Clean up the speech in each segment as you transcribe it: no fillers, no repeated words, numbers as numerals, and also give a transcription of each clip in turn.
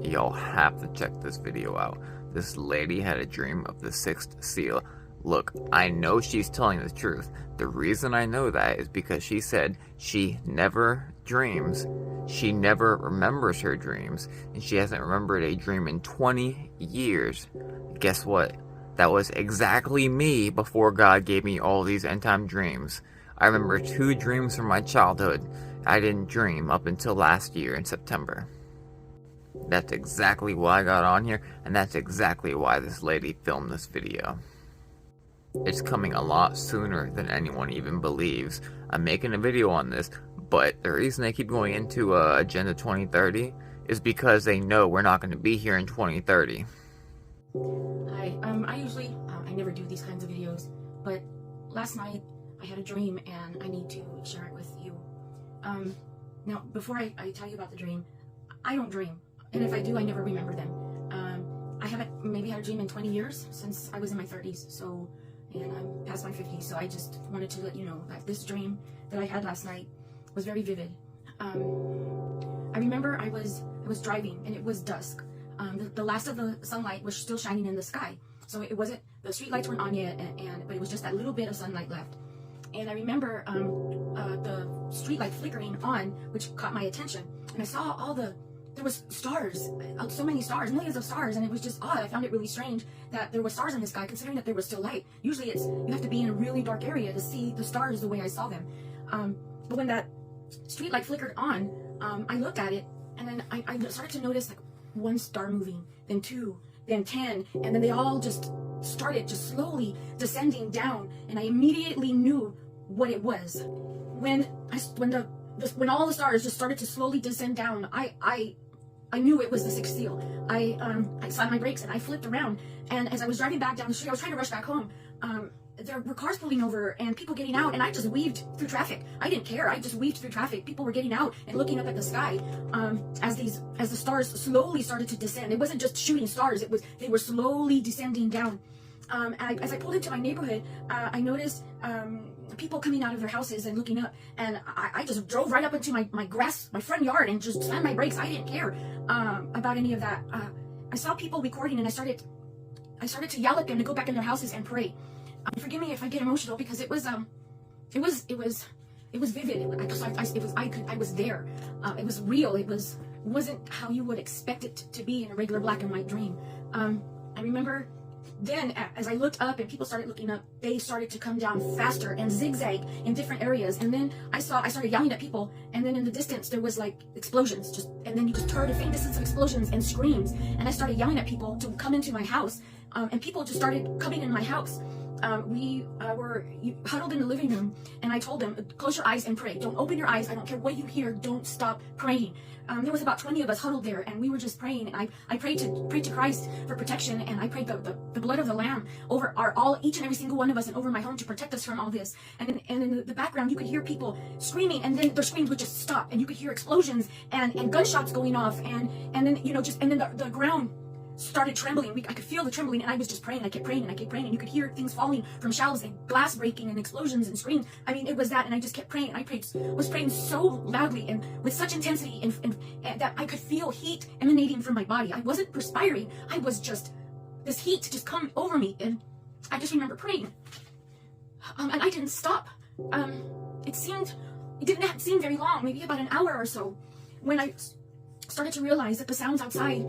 Y'all have to check this video out. This lady had a dream of the sixth seal. Look, I know she's telling the truth. The reason I know that is because she said she never dreams. She never remembers her dreams, and she hasn't remembered a dream in 20 years. Guess what? That was exactly me before God gave me all these end-time dreams. I remember 2 dreams from my childhood. I didn't dream up until last year in September. That's exactly why I got on here, and that's exactly why this lady filmed this video. It's coming a lot sooner than anyone even believes. I'm making a video on this, but the reason they keep going into Agenda 2030 is because they know we're not going to be here in 2030. Hi, I never do these kinds of videos, but last night I had a dream and I need to share it with you. Now, before I tell you about the dream, I don't dream, and if I do, I never remember them. I haven't maybe had a dream in 20 years since I was in my 30s, so, and I'm past my 50s, so I just wanted to let you know that this dream that I had last night was very vivid. I remember I was driving and it was dusk. The last of the sunlight was still shining in the sky, so it wasn't, the street lights weren't on yet, but it was just that little bit of sunlight left. And I remember the street light flickering on, which caught my attention, and I saw there was stars, so many stars, millions of stars, and it was just odd. I found it really strange that there were stars in the sky, considering that there was still light. Usually you have to be in a really dark area to see the stars the way I saw them. But when that street light flickered on, I looked at it, and then I started to notice like 1 star moving, then 2, then 10, and then they all just started just slowly descending down, and I immediately knew what it was. When all the stars just started to slowly descend down, I knew it was the sixth seal. I slammed my brakes and I flipped around, and as I was driving back down the street, I was trying to rush back home. There were cars pulling over and people getting out, and I just weaved through traffic. I didn't care. I just weaved through traffic. People were getting out and looking up at the sky as the stars slowly started to descend. It wasn't just shooting stars. They were slowly descending down. As I pulled into my neighborhood, I noticed people coming out of their houses and looking up, and I just drove right up into my front yard, and just slammed my brakes. I didn't care about any of that. I saw people recording, and I started to yell at them to go back in their houses and pray. Forgive me if I get emotional, because it was vivid. I was there. It was real. It wasn't how you would expect it to be in a regular black and white dream. I remember then, as I looked up and people started looking up, they started to come down faster and zigzag in different areas. And then I started yelling at people, and then in the distance there was like explosions, and then you just heard a faint distance of explosions and screams. And I started yelling at people to come into my house, and people just started coming in my house. We were huddled in the living room, and I told them, close your eyes and pray. Don't open your eyes. I don't care what you hear. Don't stop praying. There was about 20 of us huddled there, and we were just praying. And I prayed to Christ for protection, and I prayed the blood of the Lamb over each and every single one of us, and over my home, to protect us from all this. And in the background, you could hear people screaming, and then their screams would just stop, and you could hear explosions and gunshots going off, and then the ground started trembling. I could feel the trembling, and I was just praying. I kept praying, and I kept praying, and you could hear things falling from shelves, and glass breaking, and explosions and screams. I mean, it was that, and I just kept praying. And I was praying so loudly and with such intensity, and that I could feel heat emanating from my body. I wasn't perspiring. I was just, this heat just come over me, and I just remember praying. And I didn't stop. It didn't seem very long, maybe about an hour or so, when I started to realize that the sounds outside,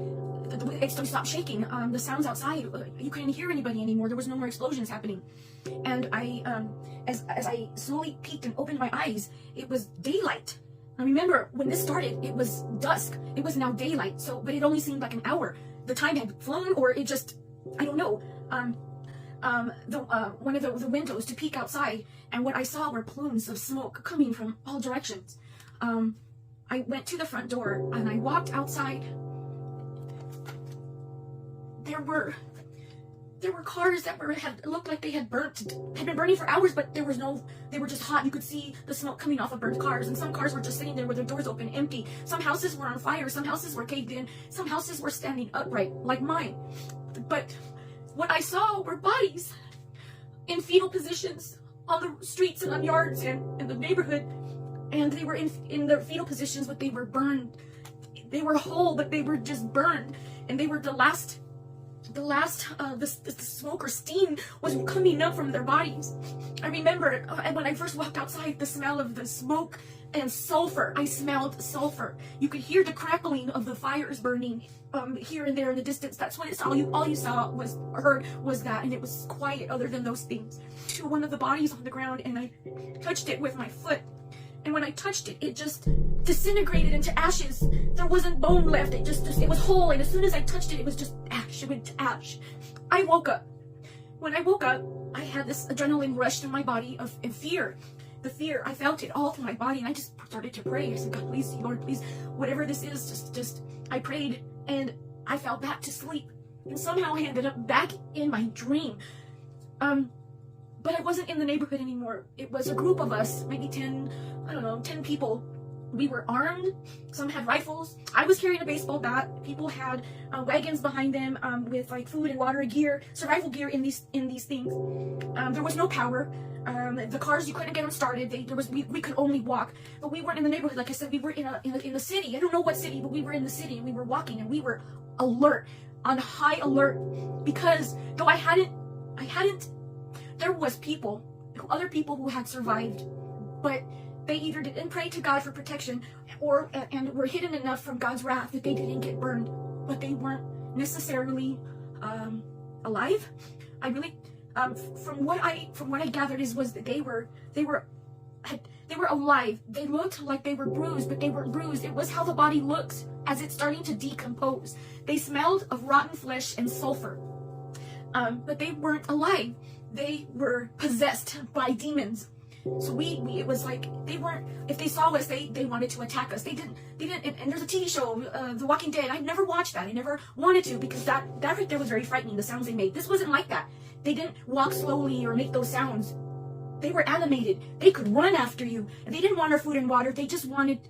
it stopped shaking. The sounds outside, you couldn't hear anybody anymore. There was no more explosions happening. And as I slowly peeked and opened my eyes, it was daylight. I remember when this started, it was dusk. It was now daylight. But it only seemed like an hour. The time had flown, or it just, I don't know. One of the windows to peek outside, and what I saw were plumes of smoke coming from all directions. I went to the front door and I walked outside. There were cars that looked like they had been burning for hours, but they were just hot. You could see the smoke coming off of burnt cars, and some cars were just sitting there with their doors open, empty. Some houses were on fire, some houses were caved in, some houses were standing upright, like mine. But what I saw were bodies in fetal positions on the streets and on yards and in the neighborhood. And they were in their fetal positions, but they were burned. They were whole, but they were just burned, and they were the smoke or steam was coming up from their bodies. I remember when I first walked outside, the smell of the smoke and sulfur. I smelled sulfur. You could hear the crackling of the fires burning here and there in the distance. That's what it's all you saw was heard was that, and it was quiet other than those things. To one of the bodies on the ground, and I touched it with my foot. And when I touched it, it just disintegrated into ashes. There wasn't bone left. It was whole. And as soon as I touched it, it was just ash. It went to ash. I woke up. When I woke up, I had this adrenaline rush through my body of fear. The fear, I felt it all through my body, and I just started to pray. I said, God, please, Lord, please, whatever this is, just, I prayed, and I fell back to sleep. And somehow I ended up back in my dream. But I wasn't in the neighborhood anymore. It was a group of us, maybe 10 people. We were armed. Some had rifles. I was carrying a baseball bat. People had wagons behind them with like food and water gear, survival gear in these things. There was no power. The cars, you couldn't get them started. We could only walk. But we weren't in the neighborhood. Like I said, we were in the city. I don't know what city, but we were in the city, and we were walking, and we were alert, on high alert, because though I hadn't. There was other people who had survived, but they either didn't pray to God for protection, and were hidden enough from God's wrath that they didn't get burned, but they weren't necessarily alive. I really, from what I gathered was that they were alive. They looked like they were bruised, but they weren't bruised. It was how the body looks as it's starting to decompose. They smelled of rotten flesh and sulfur, but they weren't alive. They were possessed by demons. So it was like they weren't. If they saw us, they wanted to attack us. They didn't. And there's a TV show, The Walking Dead. I never watched that. I never wanted to, because that right there was very frightening. The sounds they made. This wasn't like that. They didn't walk slowly or make those sounds. They were animated. They could run after you. And they didn't want our food and water. They just wanted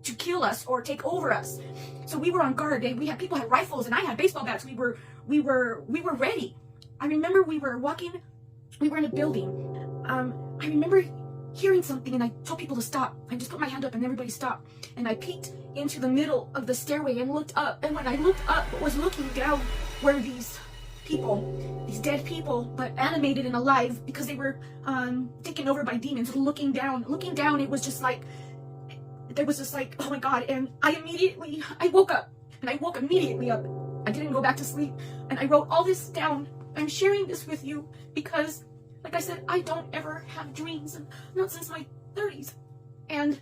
to kill us or take over us. So we were on guard. People had rifles, and I had baseball bats. We were ready. I remember we were walking. We were in a building. I remember hearing something, and I told people to stop. I just put my hand up, and everybody stopped. And I peeked into the middle of the stairway and looked up. And when I looked up, what was looking down were these dead people, but animated and alive, because they were taken over by demons. Looking down, it was just like, there was just like, oh my God. And I woke up, and I woke immediately up. I didn't go back to sleep, and I wrote all this down. I'm sharing this with you because, like I said, I don't ever have dreams, not since my 30s. And